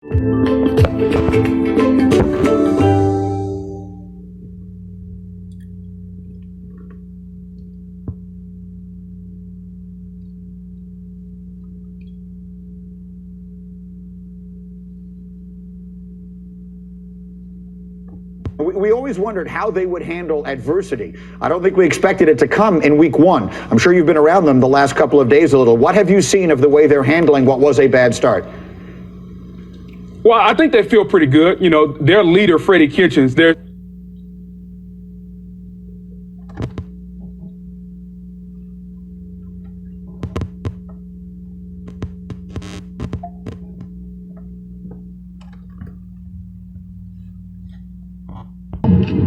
We always wondered how they would handle adversity. I don't think we expected it to come in week one. I'm sure you've been around them the last couple of days a little. What have you seen of the way they're handling what was a bad start? Well, I think they feel pretty good. You know, their leader, Freddie Kitchens, they're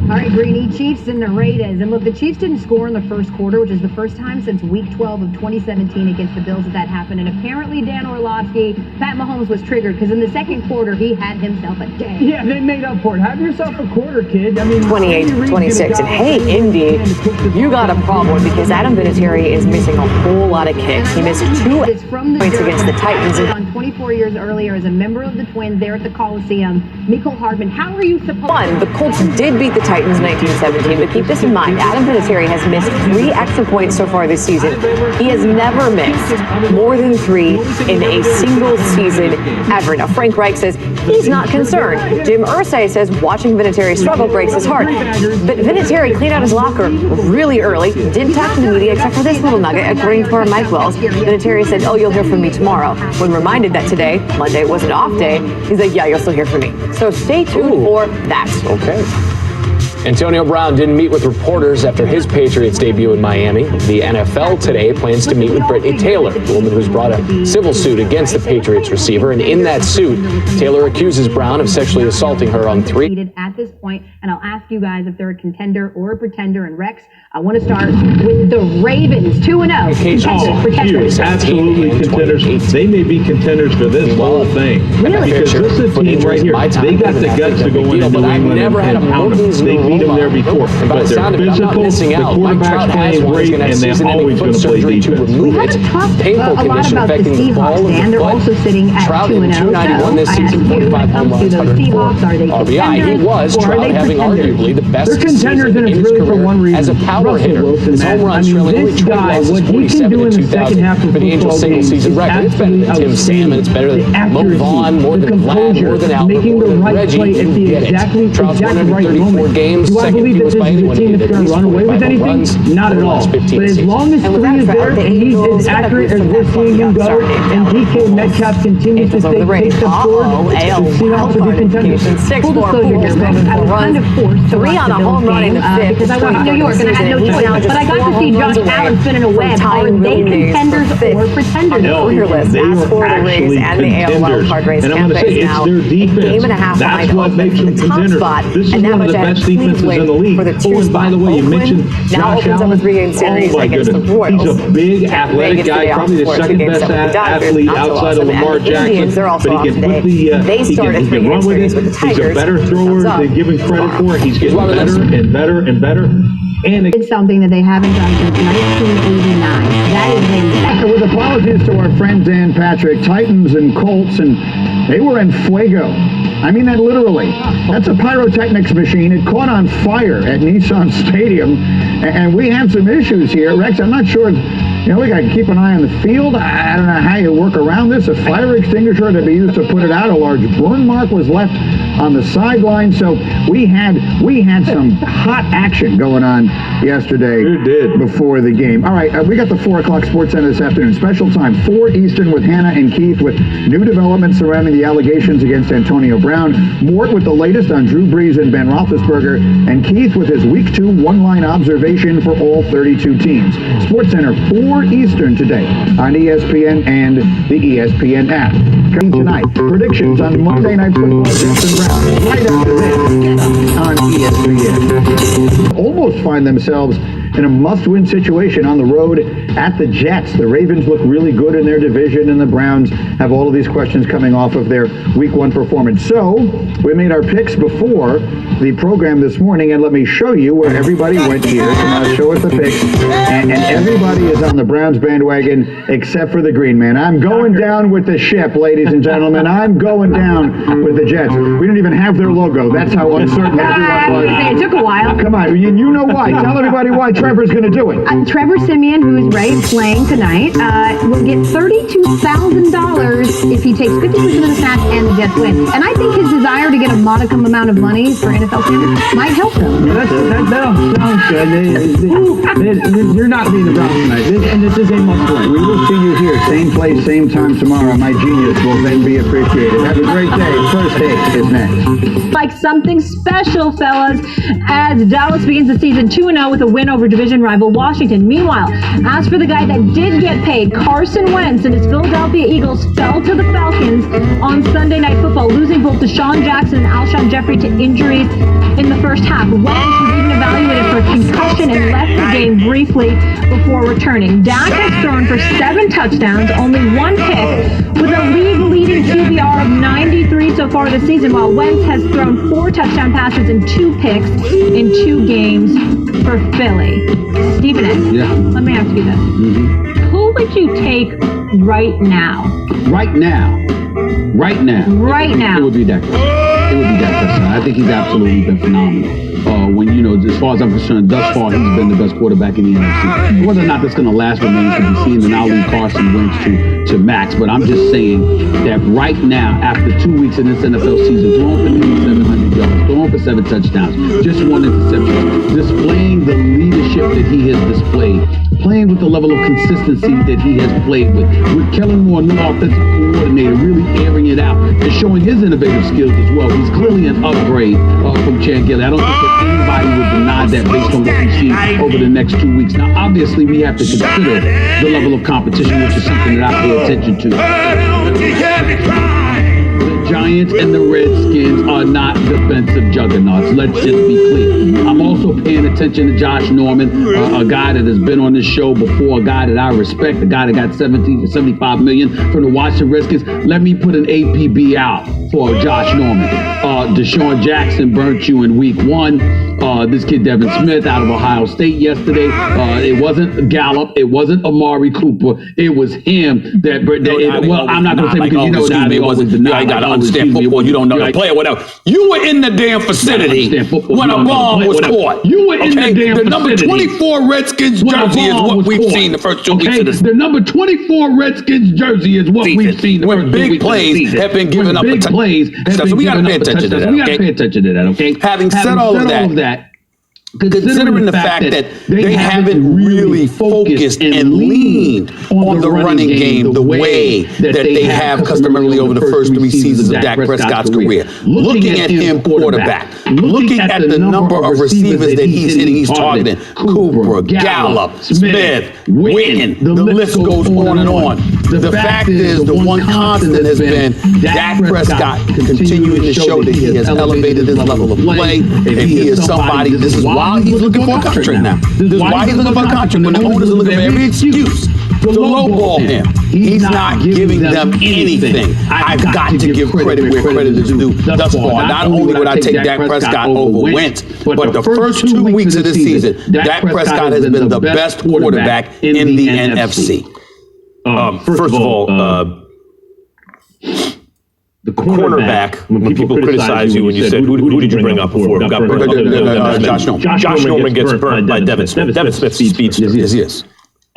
All right, Greeny, Chiefs and the Raiders. And look, the Chiefs didn't score in the first quarter, which is the first time since week 12 of 2017 against the Bills that happened. And apparently, Dan Orlovsky, Pat Mahomes was triggered because in the second quarter, he had himself a day. Yeah, they made up for it. Have yourself a quarter, kid. I mean, 28-26. And hey, Indy, you got a problem because Adam Vinatieri is missing a whole lot of kicks. He missed 2 points against the Titans. On 24 years earlier as a member of the Twins there at the Coliseum. Mecole Hardman, how are you supposed The Colts did beat the Titans in 1917, but keep this in mind, Adam Vinatieri has missed 3 extra points so far this season. He has never missed more than 3 in a single season ever. Now, Frank Reich says he's not concerned. Jim Irsay says watching Vinatieri struggle breaks his heart. But Vinatieri cleaned out his locker really early, didn't talk to the media except for this little nugget, according to our Mike Wells. Vinatieri said, "Oh, you'll hear from me tomorrow." When reminded that today, Monday, was an off day, he's like, "Yeah, you'll still hear from me." So stay tuned for that. Okay. Antonio Brown didn't meet with reporters after his Patriots debut in Miami. The NFL today plans to meet with Brittany Taylor, the woman who's brought a civil suit against the Patriots receiver. And in that suit, Taylor accuses Brown of sexually assaulting her on 3. At this point, and I'll ask you guys if they're a contender or a pretender. And Rex, I want to start with the Ravens, 2-0. Huge, absolutely contenders. They may be contenders for this whole thing. Really? Because this is a team right here. They got the guts to go into New England and pound them. They beat them there before. But they're physical, the quarterback's playing great, and they're always going to play defense. Painful condition affecting the ball of the They're also sitting at 2-0. 291 this season, 45 home runs, 104 RBI. He was Trout having arguably the best season in his career as a power hitter. His home run trailing only 20 losses, 47 in 2000 for the Angels single season record. It's better than Tim Salmon, it's better than Mo Vaughn, more than Vlad, more than Albert, more than Reggie. You get it. Trout's 134 games, second fewest by anyone. Team that's going to run away with anything? Not at all. But as long as Three is there and he's as accurate as we're seeing him go, and DK Metcalf continues to take the score, the Seahawks will be contenders. Full disclosure here, Rex, I was kind of forced to 3 on a home run in the 5th. because I went to New York and I had no choice. But I got to see Josh Allen spin in a web. Are they contenders or pretenders? No, they are actually contenders. And I'm going to say, it's their defense. That's what makes them contenders. This is one of the best defenses in the league. Oh, and by the way, you mentioned Josh Allen. Oh my goodness, he's a big athletic guy, probably the second best athlete outside of Lamar Jackson. But he can put he can run with it. He's a better thrower than given credit for. He's getting better and better and better. And it's something that they haven't done since 1989. That is amazing. With apologies to our friend Dan Patrick, Titans and Colts, and they were in fuego. I mean that literally. That's a pyrotechnics machine. It caught on fire at Nissan Stadium, and we had some issues here. Rex, I'm not sure. We got to keep an eye on the field. I don't know how you work around this. A fire extinguisher to be used to put it out. A large burn mark was left on the sideline. So we had some hot action going on yesterday before the game. All right, we got the 4 o'clock Sports Center this afternoon. Special time, 4 Eastern with Hannah and Keith with new developments surrounding the allegations against Antonio Brown. Mort with the latest on Drew Brees and Ben Roethlisberger. And Keith with his Week 2 one-line observation for all 32 teams. Sports Center, 4 Eastern today on ESPN and the ESPN app. Coming tonight, predictions on Monday Night Football, Justin Brown, right after this on ESPN. Almost find themselves in a must-win situation on the road at the Jets. The Ravens look really good in their division, and the Browns have all of these questions coming off of their Week 1 performance. So we made our picks before the program this morning, and let me show you where everybody went here. Come on, show us the picks. And everybody is on the Browns bandwagon except for the Green Man. I'm going down with the ship, ladies and gentlemen. I'm going down with the Jets. We don't even have their logo. That's how uncertain everyone was. It took a while. Come on, you know why. Tell everybody why Trevor's going to do it. Trevor Siemian, who is right playing tonight, will get $32,000 if he takes 50% of the snaps and the Jets win. And I think his desire to get a modicum amount of money for NFL standards might help him. That sounds good. You're not being the Browns tonight, and this is a must-win. We will see you here, same place, same time tomorrow. My genius will then be appreciated. Have a great day. First Take is next. Like something special, fellas, as Dallas begins the season 2-0 with a win over division rival Washington. Meanwhile, as for the guy that did get paid, Carson Wentz and his Philadelphia Eagles fell to the Falcons on Sunday Night Football, losing both Deshaun Jackson and Alshon Jeffrey to injuries in the first half. Wentz was even evaluated for a concussion and left the game briefly before returning. Dak has thrown for 7 touchdowns, only 1 pick, with a league-leading QBR of 93 so far this season, while Wentz has thrown 4 touchdown passes and 2 picks in 2 games for Philly. Stephen A., let me ask you this. Who would you take right now? Right now. It would be Dak Prescott. It would be Dak Prescott. I think he's absolutely been phenomenal. As far as I'm concerned, thus far, he's been the best quarterback in the NFC. Whether or not that's going to last remains to be seen, and I'll leave Carson Wentz to Max. But I'm just saying that right now, after 2 weeks in this NFL season, throwing for nearly 700 yards, throwing for 7 touchdowns, just 1 interception, displaying the leadership that he has displayed, playing with the level of consistency that he has played with Kellen Moore, new offensive coordinator, really airing it out and showing his innovative skills as well. He's clearly an upgrade from Chan Gilly. I don't think that anybody would deny that based on what we see over the next 2 weeks. Now, obviously, we have to consider the level of competition, which is something that I pay attention to. The Giants and the Redskins are not defensive juggernauts. Let's just be clear. I'm also paying attention to Josh Norman, a guy that has been on this show before, a guy that I respect, a guy that got 17 to 75 million from the Washington Redskins. Let me put an APB out for Josh Norman. Deshaun Jackson burnt you in week 1. This kid Devin Smith out of Ohio State yesterday. It wasn't Gallup. It wasn't Amari Cooper. It was him that. I'm not going to say because you know that it wasn't the. You got to understand football. You don't know the player, whatever. You were in the damn vicinity when a bomb was caught. You were in the damn vicinity. The number 24 Redskins jersey is what we've seen the first 2 weeks of the season. The number 24 Redskins jersey is what we've seen the first 2 weeks of the season. Big plays have been given up. Big plays. So we got to pay attention to that. We got to pay attention to that. Okay. Having said all of that. Considering the fact that they haven't really focused and leaned on the running game the way that they have customarily over the first 3 seasons of Dak Prescott's career. Looking at him quarterback, looking at the number of receivers that he's hitting, he's targeting, Cooper, Gallup, Smith, Witten, the list goes on and on. The fact is, the one constant has been Dak Prescott continuing to show that he has elevated his level of play, and he is somebody, this is why he's looking for a contract now. This is why he's looking for a contract when the owners are looking for every excuse to lowball him. He's not giving them anything. I've got to give credit where credit is due thus far. Not only would I take Dak Prescott over Wentz, but the first 2 weeks of the season, Dak Prescott has been the best quarterback in the NFC. First of all, the cornerback, when people criticize you when you said, who did you bring up before? Got burnt Josh Norman. Josh Norman gets burnt by Devin Smith. Devin Smith's speedster. Yes.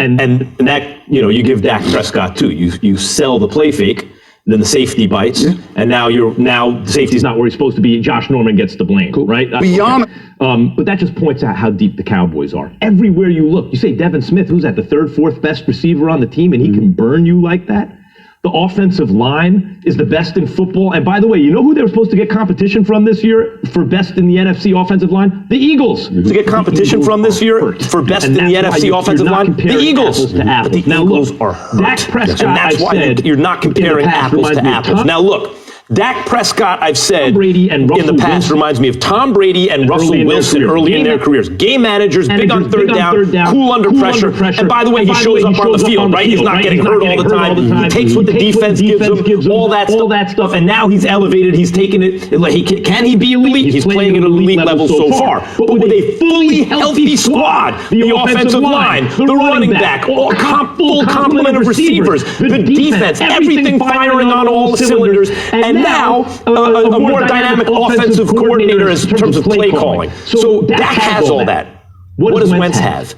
And that, you give Dak Prescott too. You sell the play fake, then the safety bites, and now the safety's not where he's supposed to be. Josh Norman gets the blame, right? Beyond. But that just points out how deep the Cowboys are. Everywhere you look, you say Devin Smith, who's at the 3rd, 4th best receiver on the team, and he can burn you like that. The offensive line is the best in football. And by the way, you know who they were supposed to get competition from this year for best in the NFC offensive line? The Eagles. To get competition from this year for best in the NFC offensive line? The Eagles. But the Eagles are hurt. Dak Prescott, and that's why you're not comparing apples to apples. Now look, Dak Prescott, I've said Brady and in the past, reminds me of Tom Brady and Russell Wilson early in their careers. Game managers, big on third down, cool under pressure. And by the way, he shows up on the field, right? He's not getting hurt all the time. He takes what the defense gives him, all that stuff. And now he's elevated. He's taken it. Can he be elite? He's playing at an elite level so far. But with a fully healthy squad, the offensive line, the running back, full complement of receivers, the defense, everything firing on all cylinders, and now a more dynamic offensive coordinator in terms of play calling. So Dak has all that. What does Wentz have?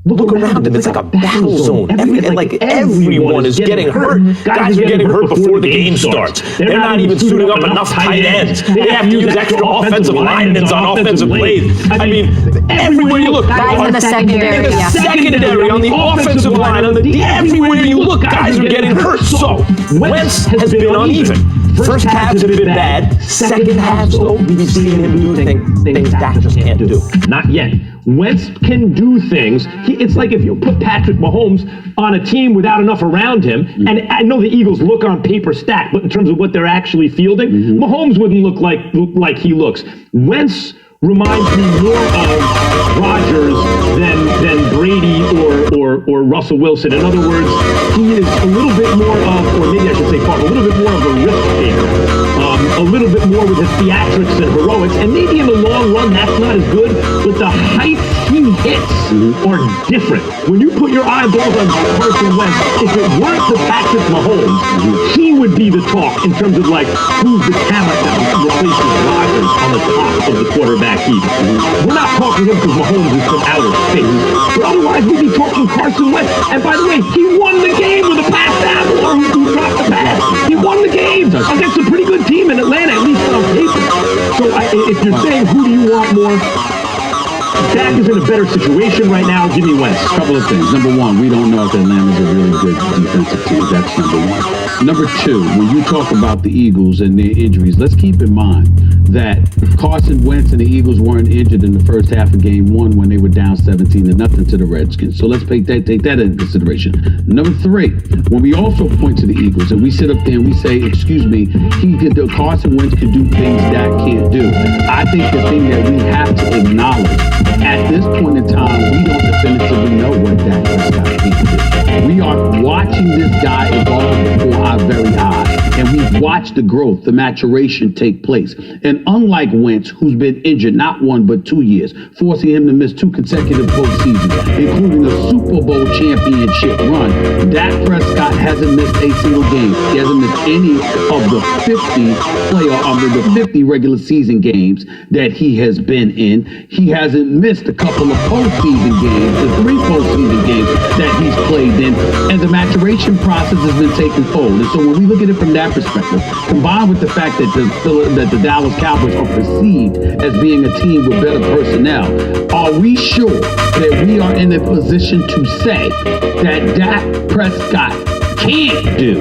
Look around him. It's like a battle zone. Everyone is getting hurt. Guys are getting hurt before the game starts. They're not even suiting up enough tight ends. They have to use extra offensive linemen on offensive plays. I mean, everywhere you look. Guys in the secondary. In the secondary, on the offensive line, everywhere you look, guys are getting hurt. So, Wentz has been uneven. First halves have been bad. Second halves, though, we've seen him do things Dak just can't do. Not yet. Wentz can do things. It's like if you put Patrick Mahomes on a team without enough around him, and I know the Eagles look on paper stacked, but in terms of what they're actually fielding, Mahomes wouldn't look like he looks. Wentz reminds me more of Rodgers than Brady or Russell Wilson. In other words, he is a little bit more of, or maybe I should say a little bit more of a risk taker. A little bit more with his theatrics and heroics, and maybe in the long run that's not as good, but the heights he hits are different. When you put your eyeballs on Carson Wentz, if it weren't for Patrick Mahomes, he would be the talk in terms of like who's the talent that replaces Rodgers on the top of the quarterback heap. We're not talking him because Mahomes is from outer space, but otherwise we'd be talking Carson Wentz. And by the way, he won the game with a pass down or who dropped the pass. He won the game against a pretty good team in Atlanta, at least on paper. So if you're saying who do you want more, Dak is in a better situation right now. Give me Wentz. Couple of things. Number one, we don't know if Atlanta's a really good defensive team. That's number one. Number two, when you talk about the Eagles and their injuries, let's keep in mind that Carson Wentz and the Eagles weren't injured in the first half of game one when they were down 17-0 to the Redskins. So let's take that into consideration. Number three, when we also point to the Eagles and we sit up there and we say, excuse me, Carson Wentz could do things Dak can't do. I think the thing that we have to acknowledge, at this point in time, we don't definitively know what Dak Prescott can do. We are watching this guy evolve before our very eyes. And we've watched the growth, the maturation take place. And unlike Wentz, who's been injured not 1 but 2 years, forcing him to miss 2 consecutive postseasons, including a Super Bowl championship run, Dak Prescott hasn't missed a single game. He hasn't missed any of the 50 regular season games that he has been in. He hasn't missed a couple of postseason games, the 3 postseason games that he's played in, and the maturation process has been taking hold. And so when we look at it from that perspective, combined with the fact that the Dallas Cowboys are perceived as being a team with better personnel, are we sure that we are in a position to say that Dak Prescott can't do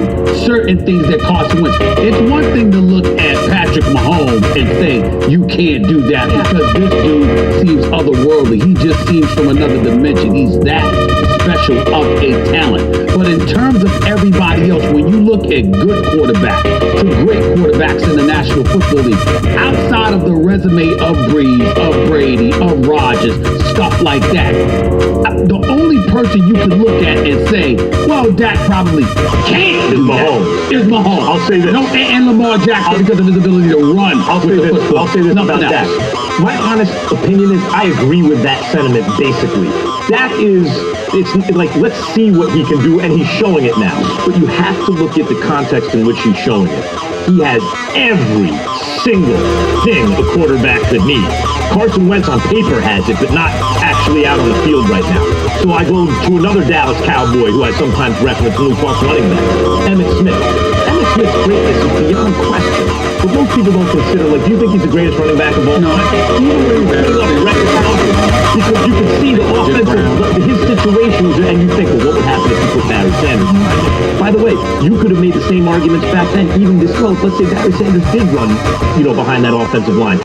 certain things that Carson Wentz? It's one thing to look at Patrick Mahomes and say you can't do that because this dude seems otherworldly. He just seems from another dimension. He's that special of a talent. But in terms of everybody else, when you look at good quarterbacks to great quarterbacks in the National Football League, outside of the resume of Breeze, of Brady, of Rodgers, stuff like that, the only person you can look at and say, well, Dak probably can't do Mahomes. Is Mahomes. I'll say this. No, and Lamar Jackson because of his ability to run. I'll say this about Dak. My honest opinion is I agree with that sentiment basically. Dak it's like, let's see what he can do, and he's showing it now. But you have to look at the context in which he's showing it. He has every single thing a quarterback could need. Carson Wentz on paper has it, but not actually out on the field right now. So I go to another Dallas Cowboy who I sometimes reference when we talk running back, Emmitt Smith. Emmitt Smith's greatness is beyond question. But most people don't consider, like, do you think he's the greatest running back of all time? Even when he's putting up record numbers, because you can see the offensive, his situations, and you think, well, what would happen if you put Barry Sanders behind him? By the way, you could have made the same arguments back then, even this close. Let's say Barry Sanders did run, behind that offensive line.